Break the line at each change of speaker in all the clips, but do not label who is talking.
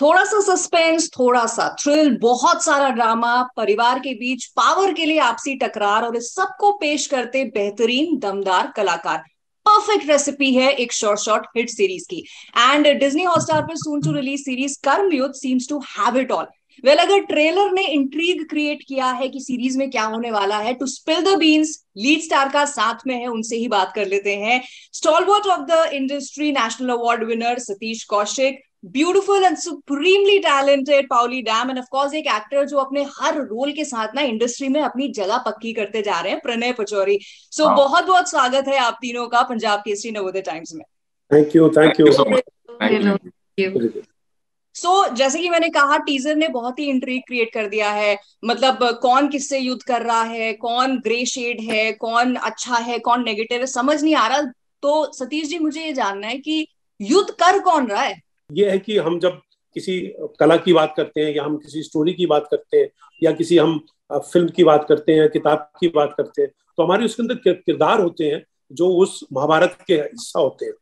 थोड़ा सा सस्पेंस, थोड़ा सा थ्रिल, बहुत सारा ड्रामा, परिवार के बीच पावर के लिए आपसी टकरार, और इस सबको पेश करते बेहतरीन दमदार कलाकार। परफेक्ट रेसिपी है एक शॉर्ट शॉर्ट हिट सीरीज की। एंड डिज्नी हॉटस्टार पर soon to release series Karmayuddh seems to have it all. Well, अगर ट्रेलर ने इंट्रीग क्रिएट किया है कि सीरीज में क्या होने वाला है, to spill the beans lead star का साथ में है, उनसे ही बात कर लेते हैं। Stalwart of the industry, national award winner Satish Kaushik, beautiful and supremely talented Paoli Dam, and of course एक एक्टर जो अपने हर रोल के साथ ना इंडस्ट्री में अपनी जगह पक्की करते जा रहे हैं, प्रणय पचौरी। सो बहुत बहुत स्वागत है आप तीनों का पंजाब केसरी नवोदय टाइम्स में।
Thank you so much.
जैसे कि मैंने कहा, टीजर ने बहुत ही इंट्रीग क्रिएट कर दिया है। मतलब कौन किससे युद्ध कर रहा है, कौन ग्रे शेड है, कौन अच्छा है, कौन नेगेटिव है, समझ नहीं आ रहा। तो सतीश जी, मुझे ये जानना है कि युद्ध कर कौन रहा है?
ये है कि हम जब किसी कला की बात करते हैं, या हम किसी स्टोरी की बात करते हैं, या किसी हम फिल्म की बात करते हैं, किताब की बात करते हैं, तो हमारे उसके अंदर किरदार होते हैं जो उस महाभारत के हिस्सा होते हैं,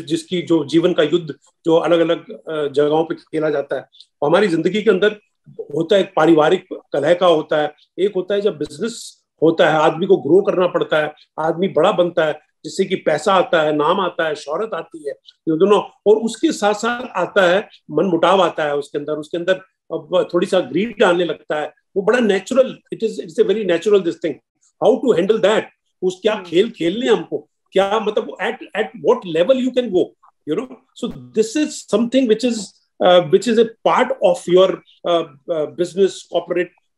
जिसकी जो जीवन का युद्ध जो अलग अलग जगहों पे खेला जाता है। और हमारी जिंदगी के अंदर होता है, एक पारिवारिक कलह का होता है, एक होता है जब बिजनेस होता है, आदमी को ग्रो करना पड़ता है, आदमी बड़ा बनता है, जिससे कि पैसा आता है, नाम आता है, शोहरत आती है, ये दोनों। और उसके साथ साथ आता है मनमुटाव, आता है उसके अंदर थोड़ी सा ग्रीड आने लगता है। वो बड़ा natural, it's a very natural this thing, how to handle that. उस क्या खेल खेलने हमको, क्या मतलब at what level you can go, you know. So this is something which is a part of your business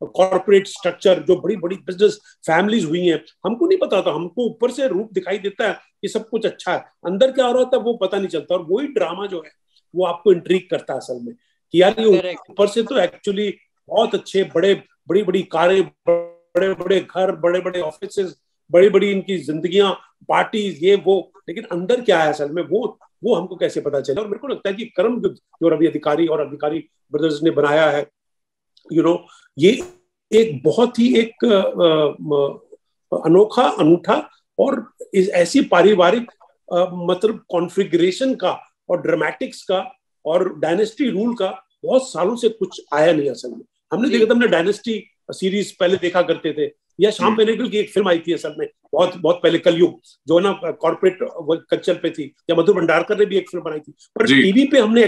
corporate structure. जो बड़ी बड़ी बिजनेस फैमिलीज हुई हैं, हमको नहीं पता था, हमको ऊपर से रूप दिखाई देता है कि सब कुछ अच्छा है, अंदर क्या हो रहा था वो पता नहीं चलता। और वही ड्रामा जो है वो आपको इंट्रीग करता है असल में, कि यार ये ऊपर से तो एक्चुअली बहुत अच्छे, बड़ी बड़ी कारें, बड़े बड़े घर, बड़े बड़े ऑफिसेज, बड़ी बड़ी इनकी जिंदगियां, पार्टीज, ये वो, लेकिन अंदर क्या है असल में, वो हमको कैसे पता चले। और मेरे को लगता है कि कर्मयुद्ध जो रवि अधिकारी और अधिकारी ब्रदर्स ने बनाया है, यू नो, ये एक बहुत ही एक अनोखा, अनूठा और ऐसी पारिवारिक मतलब कॉन्फ़िगरेशन का और ड्रामेटिक्स का और डायनेस्टी रूल का बहुत सालों से कुछ आया नहीं असल में। हमने देखा था, हमने डायनेस्टी सीरीज पहले देखा करते थे, या शाम बेनेगल की एक फिल्म आई थी असल में बहुत बहुत पहले, कलयुग, जो ना कॉर्पोरेट कल्चर पे थी, या मधुर भंडारकर ने भी एक फिल्म बनाई थी। पर टीवी पे हमने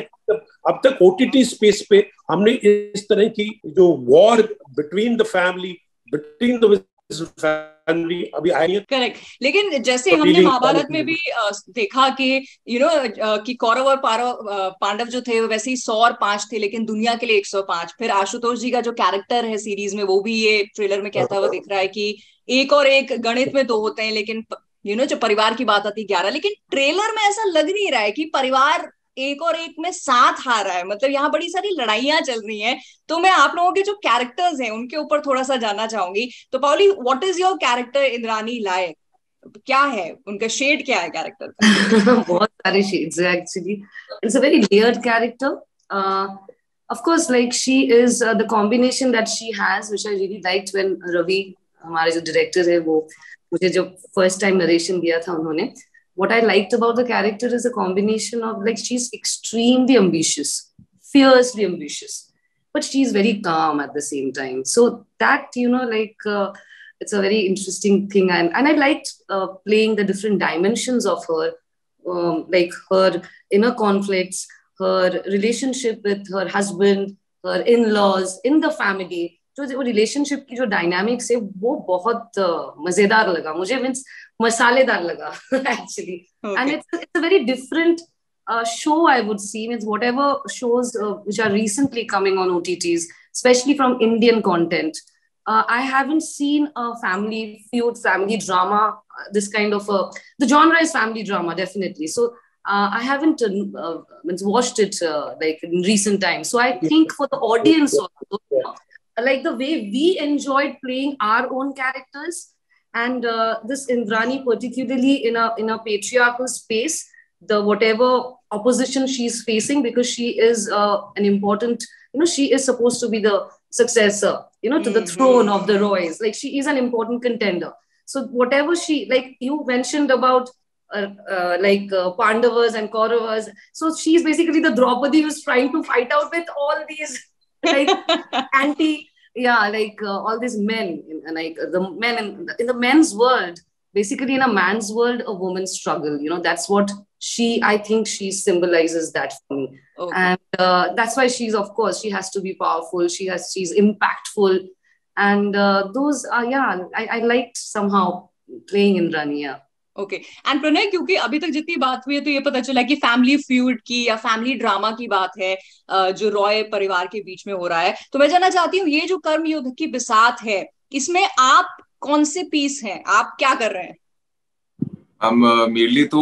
अब तक ओटीटी स्पेस पे हमने इस तरह की जो war between the family, between the family अभी आई है।
करेक्ट। लेकिन जैसे हमने महाभारत में भी देखा कि कि कौरव और पांडव जो थे वैसे ही 100 और 5 थे, लेकिन दुनिया के लिए 105। फिर आशुतोष जी का जो कैरेक्टर है सीरीज में, वो भी ये ट्रेलर में कहता हुआ दिख रहा है कि एक और एक गणित में 2 होते हैं, लेकिन जो परिवार की बात आती है 11। लेकिन ट्रेलर में ऐसा लग नहीं रहा है कि परिवार एक और एक में साथ हार रहा है। मतलब यहाँ बड़ी सारी लड़ाइयां चल रही हैं। तो मैं आप लोगों के जो कैरेक्टर्स हैं उनके ऊपर थोड़ा सा जानना चाहूंगी। तो Paoli, what is your character Indrani Lai? क्या है उनका शेड, क्या है कैरेक्टर का?
बहुत सारे शेड्स है actually. It's a very layered character. of course, like she is the combination that she has, which I really liked when Ravi, हमारे जो डायरेक्टर है, वो मुझे जब फर्स्ट टाइम नरेशन दिया था उन्होंने, what I liked about the character is a combination of, like, she's extremely ambitious, fiercely ambitious, but she's very calm at the same time. So that, it's a very interesting thing. And I liked playing the different dimensions of her, like her inner conflicts, her relationship with her husband, her in-laws, in the family. जो relationship की जो dynamics है वो बहुत मजेदार लगा मुझे, means मसालेदार लगा actually. And it's a very different show, I would say. Means whatever shows which are recently coming on OTTs, especially from Indian content, I haven't seen a family feud, family drama, this kind of the genre is family drama, definitely. So I haven't watched it like in recent times. So I think for the audience also, like the way we enjoyed playing our own characters, and this Indrani particularly in a patriarchal space, the whatever opposition she's facing, because she is an important, she is supposed to be the successor, to the throne of the Roys. Like, she is an important contender. So whatever she, like you mentioned about Pandavas and Kauravas. So she's basically the Draupadi who's trying to fight out with all these like anti, all these men, the men in the men's world. Basically, in a man's world, a woman's struggle. That's what I think she symbolizes that for me.
Okay.
And that's why she has to be powerful. She's impactful. And those are, I liked somehow playing in Rania.
Okay and Pranay, क्योंकि अभी तक जितनी बात हुई है तो ये पता चला कि फैमिली फ्यूड की या फैमिली ड्रामा की बात है जो रॉय परिवार के बीच में हो रहा है, तो मैं जानना चाहती हूँ ये जो कर्म युद्ध की बिसात है, इसमें आप कौन से पीस हैं, आप क्या कर रहे हैं?
मेरे लिए तो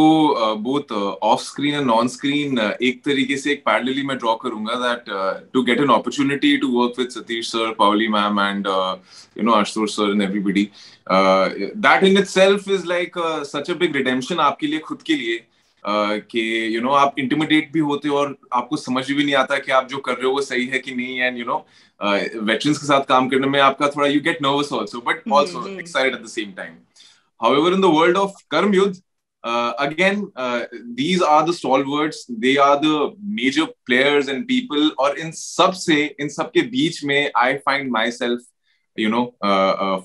both off screen and on screen एक तरीके से एक पैरेलली मैं ड्रॉ करूंगा that to get an opportunity to work with Satish sir, Paoli ma'am and Ashutosh sir and everybody, that in itself is like such a big redemption आपके लिए, खुद के लिए, कि आप इंटिमिडेट भी होते हो और आपको समझ भी नहीं आता कि आप जो कर रहे हो वो सही है कि नहीं, एंड वेटरन्स के साथ काम करने में आपका थोड़ा you get nervous also but also excited at the same time. However, in the world of Karm Yudh, again, these are the stalwarts. They are the major players and people. और इन सब के बीच में, I find myself,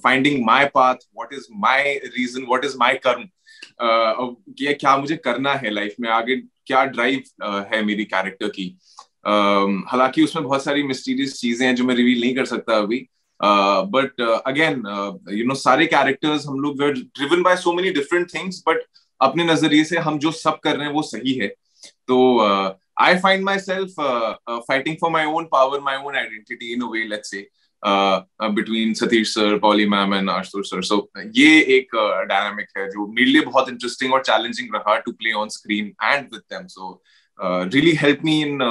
finding my path. What is my reason? What is my karm? क्या मुझे करना है life में, आगे क्या ड्राइव है मेरी कैरेक्टर की. हालांकि उसमें बहुत सारी मिस्टीरियस चीजें हैं जो मैं रिवील नहीं कर सकता अभी. But again, सारे कैरेक्टर्स हम लोग were driven by so many different things, but अपने नजरिए से हम जो सब कर रहे हैं वो सही है. तो I find myself fighting for my own power, my own identity in a way, let's say, between Satish sir, Pauli ma'am and Ashutosh sir. So ये एक dynamic है जो मेरे लिए बहुत interesting और challenging रहा to play on screen and with them. So really helped me in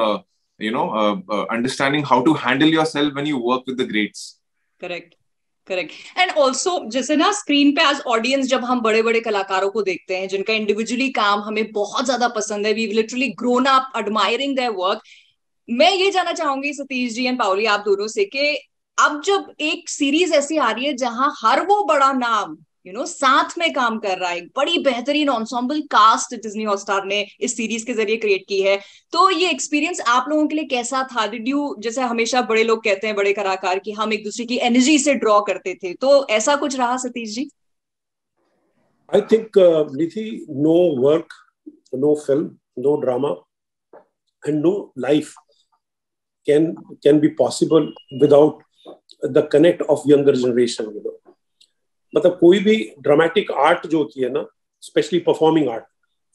understanding how to handle yourself when you work with the greats.
Correct. And also जैसे ना स्क्रीन पे एज ऑडियंस जब हम बड़े बड़े कलाकारों को देखते हैं जिनका इंडिविजुअली काम हमें बहुत ज्यादा पसंद है, we literally grown up admiring their work. मैं ये जानना चाहूंगी सतीश जी एंड पावली आप दोनों से कि अब जब एक सीरीज ऐसी आ रही है जहां हर वो बड़ा नाम साथ में काम कर रहा है, एक बड़ी बेहतरीन एंसेंबल कास्ट डिज्नी हॉटस्टार ने इस सीरीज के जरिए क्रिएट की है, तो ये एक्सपीरियंस आप लोगों के लिए कैसा था? डिड यू, जैसे हमेशा बड़े लोग कहते हैं बड़े कलाकार कि हम एक दूसरे की एनर्जी से ड्रॉ करते थे, तो ऐसा कुछ रहा Satish ji?
I think Nidhi, no work, no film, no drama and no life can be possible without the connect of younger generation. मतलब कोई भी ड्रामेटिक आर्ट जो होती है ना, स्पेशली परफॉर्मिंग आर्ट,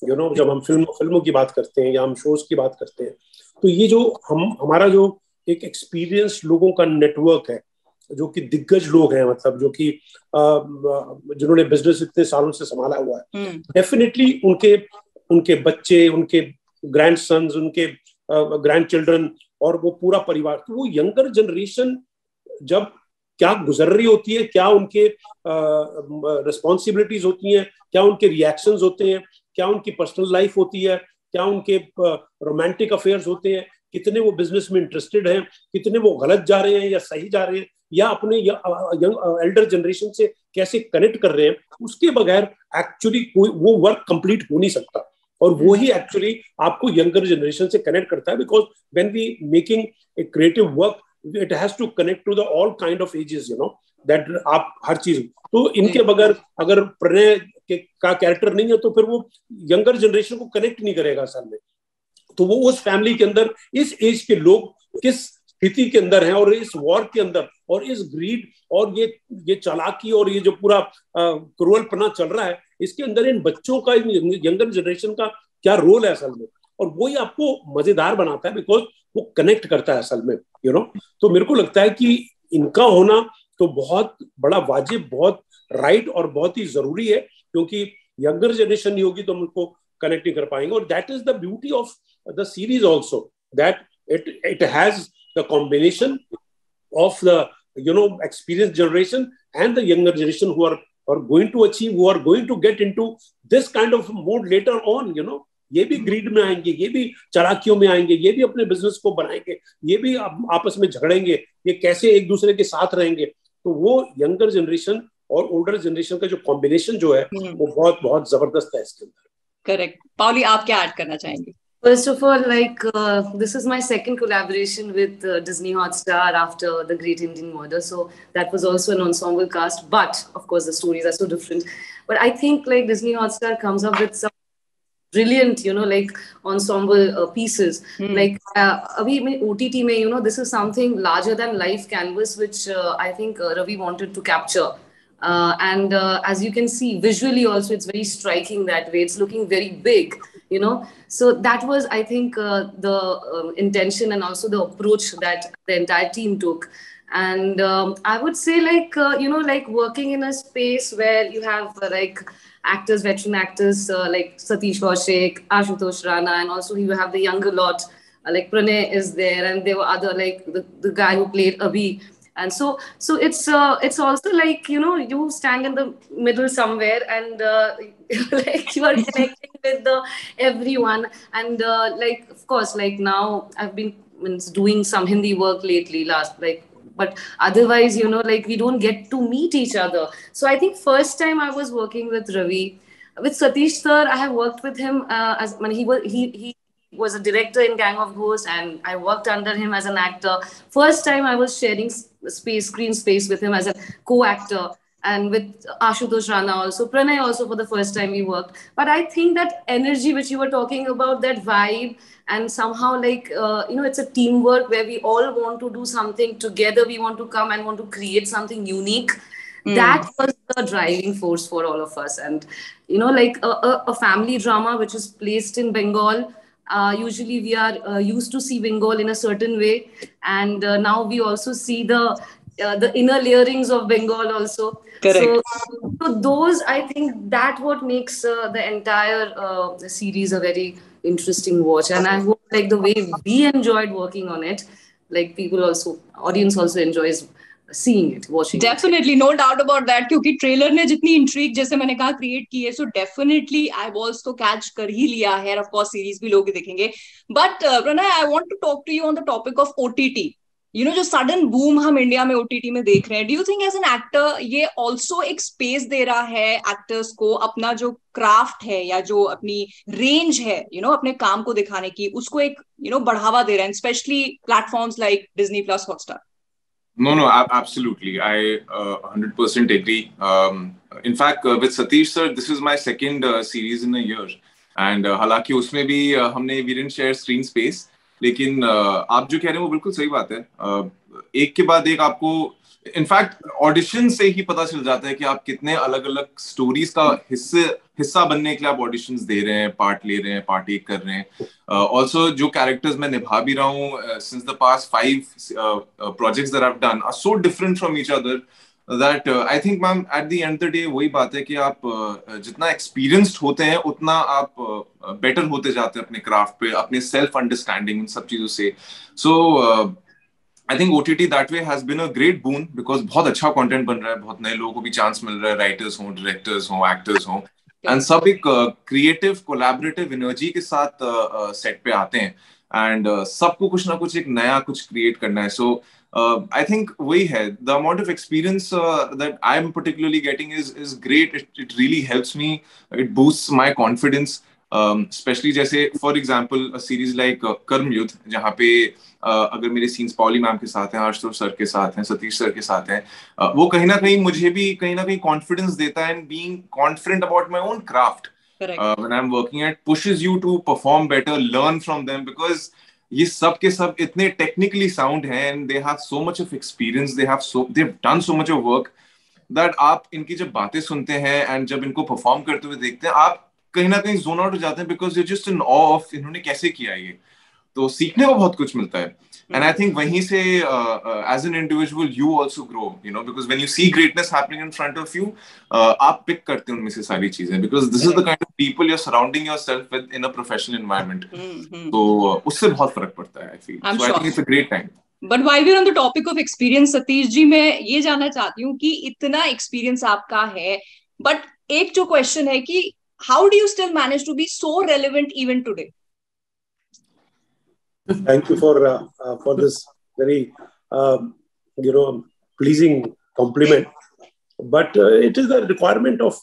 जब हम फिल्मों की बात करते हैं या हम शोज की बात करते हैं, तो ये जो हमारा जो एक एक्सपीरियंस लोगों का नेटवर्क है, जो कि दिग्गज लोग हैं, मतलब जो कि जिन्होंने बिजनेस इतने सालों से संभाला हुआ है, डेफिनेटली उनके बच्चे, उनके ग्रैंडसन्स, उनके ग्रैंड चिल्ड्रन और वो पूरा परिवार, तो वो यंगर जनरेशन जब क्या गुजर रही होती है, क्या उनके रिस्पॉन्सिबिलिटीज होती हैं, क्या उनके रिएक्शंस होते हैं, क्या उनकी पर्सनल लाइफ होती है, क्या उनके रोमांटिक अफेयर्स होते हैं, कितने वो बिजनेस में इंटरेस्टेड हैं, कितने वो गलत जा रहे हैं या सही जा रहे हैं, या अपने यंग एल्डर जनरेशन से कैसे कनेक्ट कर रहे हैं, उसके बगैर एक्चुअली कोई वो वर्क कंप्लीट हो नहीं सकता. और वो ही एक्चुअली आपको यंगर जनरेशन से कनेक्ट करता है, because when we making a creative work it has to connect to the all kind of ages, that आप हर चीज, तो इनके बगैर अगर प्रणय का कैरेक्टर नहीं है तो फिर वो यंगर जनरेशन को कनेक्ट नहीं करेगा असल में. तो वो उस फैमिली के अंदर इस एज के लोग किस स्थिति के अंदर हैं, और इस वॉर के अंदर, और इस ग्रीड और ये चालाकी और ये जो पूरा क्रूअलपना चल रहा है, इसके अंदर इन बच्चों का, यंगर जनरेशन का क्या रोल है असल में, और वही आपको मजेदार बनाता है, बिकॉज वो कनेक्ट करता है असल में, तो मेरे को लगता है कि इनका होना तो बहुत बड़ा वाजिब, बहुत राइट और बहुत ही जरूरी है, क्योंकि यंगर जनरेशन नहीं होगी तो हम उनको कनेक्ट नहीं कर पाएंगे. और that is the beauty of the series also, that it has the combination of the experienced generation and the younger generation who are going to achieve, who are going to get into this kind of mode later on. ये भी grid में आएंगे, ये भी चालाकियों में आएंगे, ये भी अपने बिजनेस को बनाएंगे, ये भी आपस में झगड़ेंगे, ये कैसे एक दूसरे के साथ रहेंगे. तो वो यंगर जनरेशन और ओल्डर जनरेशन का जो कॉम्बिनेशन जो है वो बहुत बहुत जबरदस्त है इसके अंदर.
करेक्ट. पावली, आप क्या ऐड करना चाहेंगे?
First of all, like this is my second collaboration with Disney Hotstar after The Great Indian Murder. So that was also an ensemble cast, but of course the stories are so different. But I think like Disney Hotstar comes up with some brilliant, like ensemble pieces. Like abhi mein OTT mein, this is something larger than life canvas, which I think Ravi wanted to capture. And as you can see visually also, it's very striking that way. It's looking very big, so that was, I think, the intention and also the approach that the entire team took. And I would say like like working in a space where you have like actors, veteran actors like Satish Kaushik, Ashutosh Rana, and also you have the younger lot like Pranay is there, and there were other like the guy who played Abhi. And so it's also like you stand in the middle somewhere, and like you are connecting with the everyone. And like of course like now I've been doing some Hindi work lately last, like, but otherwise like we don't get to meet each other. So I think first time I was working with Ravi, with Satish sir, I have worked with him as when he was a director in Gang of Ghosts, and I worked under him as an actor. First time I was sharing screen space with him as a co-actor, and with Ashutosh Rana also, Pranay also, for the first time we worked. But I think that energy which you were talking about, that vibe, and somehow like it's a teamwork where we all want to do something together. We want to come and want to create something unique. That was the driving force for all of us. And like a family drama which is placed in Bengal. Usually we are used to see Bengal in a certain way, and now we also see the inner layerings of Bengal also.
Correct.
So those, I think, that what makes the entire series a very interesting watch. And I hope like the way we enjoyed working on it, like people also, audience also enjoys seeing it, watching
definitely, no doubt about that, क्योंकि trailer ने जितनी intrigue, जैसे मैंने कहा, create की है, so definitely eyeballs तो catch कर ही लिया है. ऑफ कोर्स सीरीज भी लोग देखेंगे. But Pranay, I want to talk to you on the topic of OTT. जो सडन बूम हम इंडिया में ओटीटी में देख रहे हैं, do you think as an actor ये ऑल्सो एक स्पेस दे रहा है एक्टर्स को अपना जो क्राफ्ट है या जो अपनी रेंज है अपने काम को दिखाने की, उसको एक बढ़ावा दे रहा है, specially platforms like Disney plus, Hotstar?
No, absolutely. I 100% agree. In fact, with Satish sir, this is my second series in a year. And हालांकि उसमें भी we didn't share screen space. लेकिन आप जो कह रहे हैं वो बिल्कुल सही बात है. एक के बाद एक आपको इनफैक्ट ऑडिशन से ही पता चल जाता है कि आप कितने अलग अलग स्टोरीज का हिस्सा बनने के लिए आप ऑडिशंस दे रहे हैं, पार्ट ले रहे हैं, पार्टेक कर रहे हैं. ऑल्सो जो कैरेक्टर्स मैं निभा भी रहा हूँ since the past 5 projects that I have done are so different from each other that I think ma'am at the end of the day वही बात है कि आप जितना एक्सपीरियंस्ड होते हैं उतना आप बेटर होते जाते हैं अपने क्राफ्ट पे, अपने सेल्फ अंडरस्टैंडिंग, इन सब चीजों से. सो I think OTT that way has been a great boon because बहुत अच्छा content बन रहा है, बहुत नए लोगों को भी chance मिल रहा है, writers हों, directors हों, actors हों, and सब एक creative, collaborative energy के साथ set पे आते हैं, and सबको कुछ ना कुछ एक नया कुछ create करना है. So I think वही है, the amount of experience that I'm particularly getting is great. It really helps me. It boosts my confidence. Especially जैसे for example a series like कर्म युद्ध, जहाँ पे अगर मेरे सीन्स पॉली मैम के साथ हैं, आशुतोष सर के साथ हैं, सतीश सर के साथ हैं, वो कहीं ना कहीं मुझे भी कहीं ना कहीं कॉन्फिडेंस देता है, and being confident about my own craft when I am working at pushes you to perform better, learn from them, because ये सब के सब इतने टेक्निकली साउंड हैं and they have so much of experience, they have done so much of work that आप इनकी जब बातें सुनते हैं एंड जब इनको परफॉर्म करते हुए देखते हैं, आप कहीं ना कहीं जोन आउट हो जाते हैं, because you just in awe of इन्होंने कैसे किया ये. तो सीखने को बहुत कुछ मिलता है. And I think वहीं से as an individual you also grow, because when you see greatness happening in front of you, आप pick करते हैं उनमें से सारी चीजें, because this is the kind of people you're surrounding yourself with in a professional environment. तो उससे बहुत फर्क पड़ता है, I feel. So I think it's a great time.
But while we're on the topic of experience, Satish ji, मैं ये जानना चाहती हूँ कि इतना experience आपका है, but एक जो question है कि how do you still manage to be so relevant even today?
Thank you for this very pleasing compliment. But it is a requirement of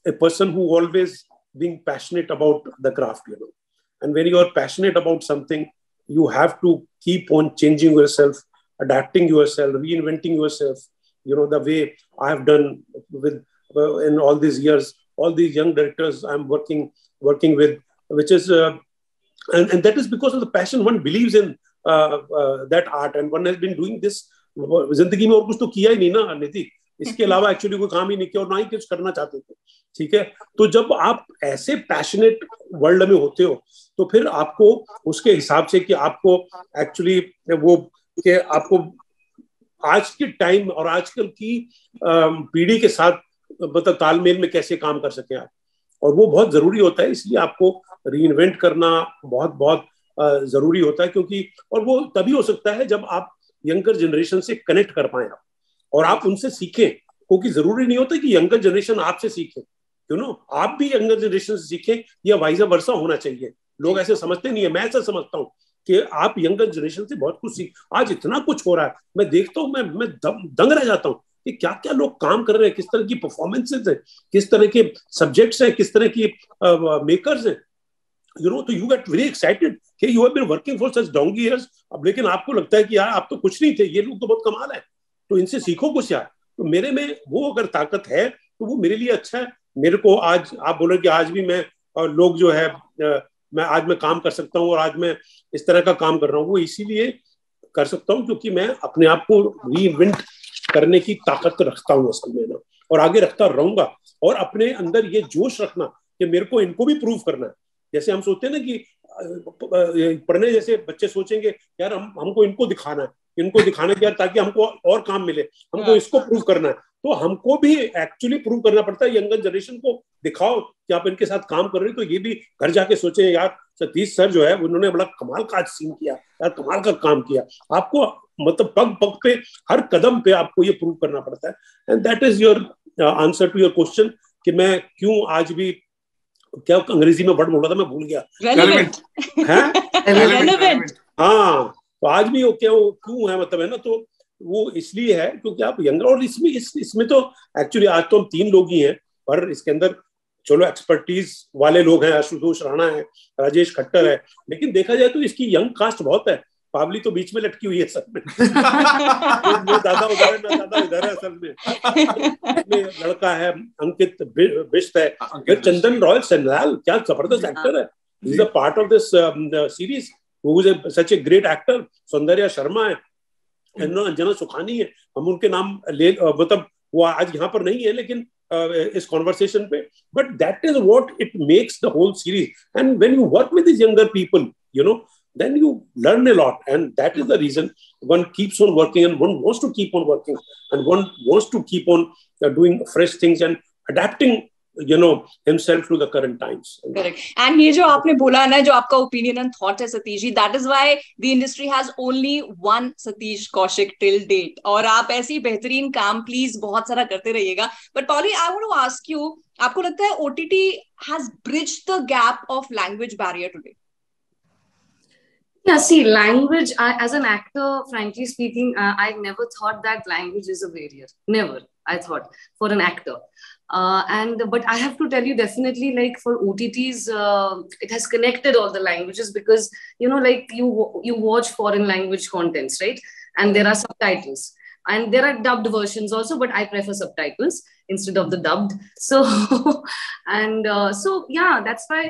a person who always being passionate about the craft, And when you are passionate about something, you have to keep on changing yourself, adapting yourself, reinventing yourself. The way I have done with in all these years, all these young directors I'm working with, which is and that is because of the passion. One believes in that art, and one has been doing this. जिंदगी में और कुछ तो किया ही नहीं ना निधि, इसके अलावा एक्चुअली कोई काम ही नहीं किया और ना ही कुछ करना चाहते थे. ठीक है, तो जब आप ऐसे पैशनेट वर्ल्ड में होते हो तो फिर आपको उसके हिसाब से कि आपको एक्चुअली वो कि आपको आज के टाइम और आजकल की पीढ़ी के साथ मतलब तालमेल में कैसे काम कर सकें आप, और वो बहुत जरूरी होता है. इसलिए आपको रीइन्वेंट करना बहुत बहुत जरूरी होता है, क्योंकि और वो तभी हो सकता है जब आप यंगर जनरेशन से कनेक्ट कर पाए आप और आप उनसे सीखें, क्योंकि जरूरी नहीं होता कि यंगर जनरेशन आपसे सीखे, आप भी यंगर जनरेशन से सीखें, या वाइस वर्सा होना चाहिए. लोग ऐसे समझते नहीं है, मैं ऐसा समझता हूँ कि आप यंगर जनरेशन से बहुत कुछ सीख. आज इतना कुछ हो रहा है, मैं देखता हूँ, मैं दंग रह जाता हूँ कि क्या क्या लोग काम कर रहे हैं, किस तरह की परफॉर्मेंसेज है, किस तरह के सब्जेक्ट्स हैं, किस तरह की मेकर्स हैं. तो यू गेट वेरी एक्साइटेड कि you have been working for such donkey years. अब लेकिन आपको लगता है कि यार आप तो कुछ नहीं थे, ये लोग तो बहुत कमाल है, तो इनसे सीखो कुछ यार. तो मेरे में वो अगर ताकत है तो वो मेरे लिए अच्छा है. मेरे को आज आप बोले कि आज भी मैं और लोग जो है मैं काम कर सकता हूँ और आज मैं इस तरह का काम कर रहा हूँ, वो इसीलिए कर सकता हूँ क्योंकि मैं अपने आप को रीइन्वेंट करने की ताकत रखता हूँ असल में ना, और आगे रखता रहूंगा. और अपने अंदर ये जोश रखना कि मेरे को इनको भी प्रूव करना है. जैसे हम सोचते हैं ना कि पढ़ने जैसे बच्चे सोचेंगे यार हमको इनको दिखाना है यार, ताकि हमको और काम मिले, हमको इसको प्रूव करना है. तो हमको भी एक्चुअली प्रूव करना पड़ता है. यंगर जनरेशन को दिखाओ कि आप इनके साथ काम कर रहे हो, तो ये भी घर जाके सोचे यार सतीश सर जो है उन्होंने बड़ा कमाल का सीन किया यार, कमाल का काम किया. आपको मतलब पग पग पे हर कदम पे आपको ये प्रूव करना पड़ता है. And that is your answer to your question कि मैं क्यों आज भी, क्या अंग्रेजी में वर्ड बोल रहा था मैं भूल गया.
रेलेवेंट.
हाँ, तो आज भी वो क्यों है मतलब है ना, तो वो इसलिए है क्योंकि आप यंगर. और इसमें तो एक्चुअली आज तो हम 3 लोग ही हैं, पर इसके अंदर चलो एक्सपर्टीज वाले लोग हैं, आशुतोष राणा है, राजेश खट्टर है, लेकिन देखा जाए तो इसकी यंग कास्ट बहुत है. पावली तो बीच में लटकी हुई है सब में. मैं दादा उधर है, मैं दादा इधर है. असल में लड़का है अंकित बिष्ट है, फिर चंदन रॉयल सेनराल, क्या जबरदस्त एक्टर है. He is a part of this series, who is such a great actor. Soundarya Sharma है, अंजना सुखानी है. हम उनके नाम ले मतलब वो आज यहाँ पर नहीं है लेकिन इस कॉन्वर्सेशन पे, but that is what it makes the whole series. And when you work with this younger people, then you learn a lot, and that is the reason one keeps on working, and one wants to keep on working, and one wants to keep on doing fresh things and adapting himself to the current times.
Correct. And ये जो आपने बोला ना, जो आपका opinion and thought है Satish ji, that is why the industry has only one Satish Kaushik till date. और आप ऐसी बेहतरीन काम प्लीज बहुत सारा करते रहिएगा. But Polly, I want to ask you, आपको लगता है OTT has bridged the gap of language barrier today?
Yeah, see, language, as an actor, frankly speaking, I never thought that language is a barrier. Never, I thought, for an actor. But I have to tell you, definitely, like for OTTs, it has connected all the languages because, like you watch foreign language contents, right? And there are subtitles. And there are dubbed versions also, but I prefer subtitles instead of the dubbed. So, yeah, that's why,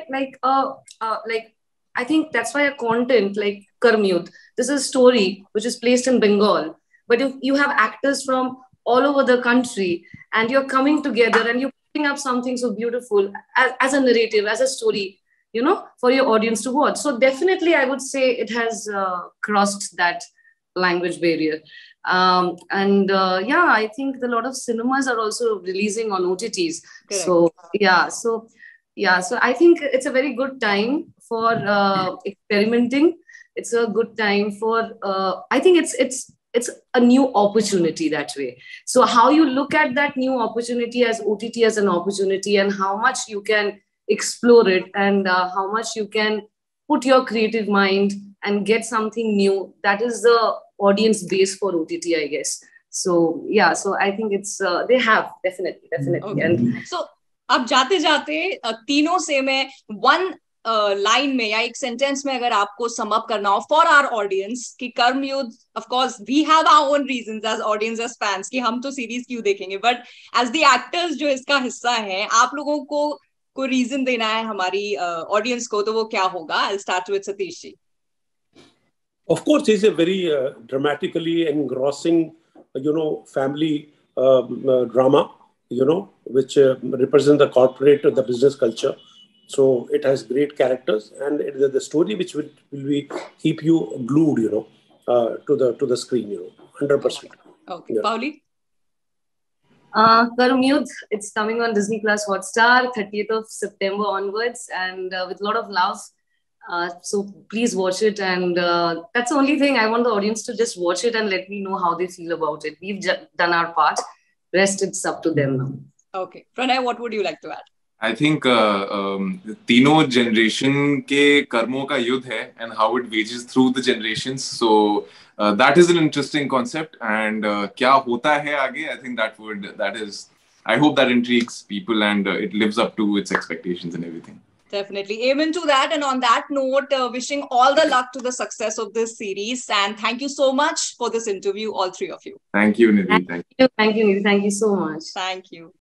I think that's why a content like Karmyud, this is a story which is placed in Bengal, but if you have actors from all over the country and you're coming together and you're putting up something so beautiful as a narrative, as a story, for your audience to watch. So definitely I would say it has crossed that language barrier. Yeah, I think a lot of cinemas are also releasing on OTTs. Correct. So I think it's a very good time for experimenting. It's a good time for I think it's a new opportunity that way. So how you look at that new opportunity as OTT as an opportunity, and how much you can explore it, and how much you can put your creative mind and get something new, that is the audience base for OTT, I guess. So yeah, so I think it's they have definitely.
Okay.
And
so अब जाते जाते तीनों से मैं one line में या एक sentence में अगर आपको सम अप करना हो फॉर आवर ऑडियंस कि Karm Yuddh, of course we have our own reasons as audience, as fans कि हम तो सीरीज क्यों देखेंगे, बट एज द एक्टर्स जो इसका हिस्सा है, आप लोगों को रीजन देना है हमारी ऑडियंस को, तो वो क्या होगा? I start with Satish ji.
Of course, it's a very dramatically engrossing, family drama, which represents the corporate, the business culture. So it has great characters, and it is the story which will be keep you glued, to the screen, 100%.
Okay,
Yeah.
Pauli?
Karm Yudh, it's coming on Disney Plus Hotstar, 30th of September onwards, and with a lot of love. So please watch it, and that's the only thing I want the audience to just watch it and let me know how they feel about it. We've done our part. Rest, it's up to them now.
Okay, Pranay, what would you like to add?
I think तीनों generation के कर्मों का युद्ध है and how it wages through the generations. So that is an interesting concept, and क्या होता है आगे? I think I hope that intrigues people, and it lives up to its expectations and everything.
Definitely. Amen to that. And on that note, wishing all the luck to the success of this series. And thank you so much for this interview, all three of you.
Thank you, Nidhi.
Thank you, Nidhi. Thank you so much.
Thank you.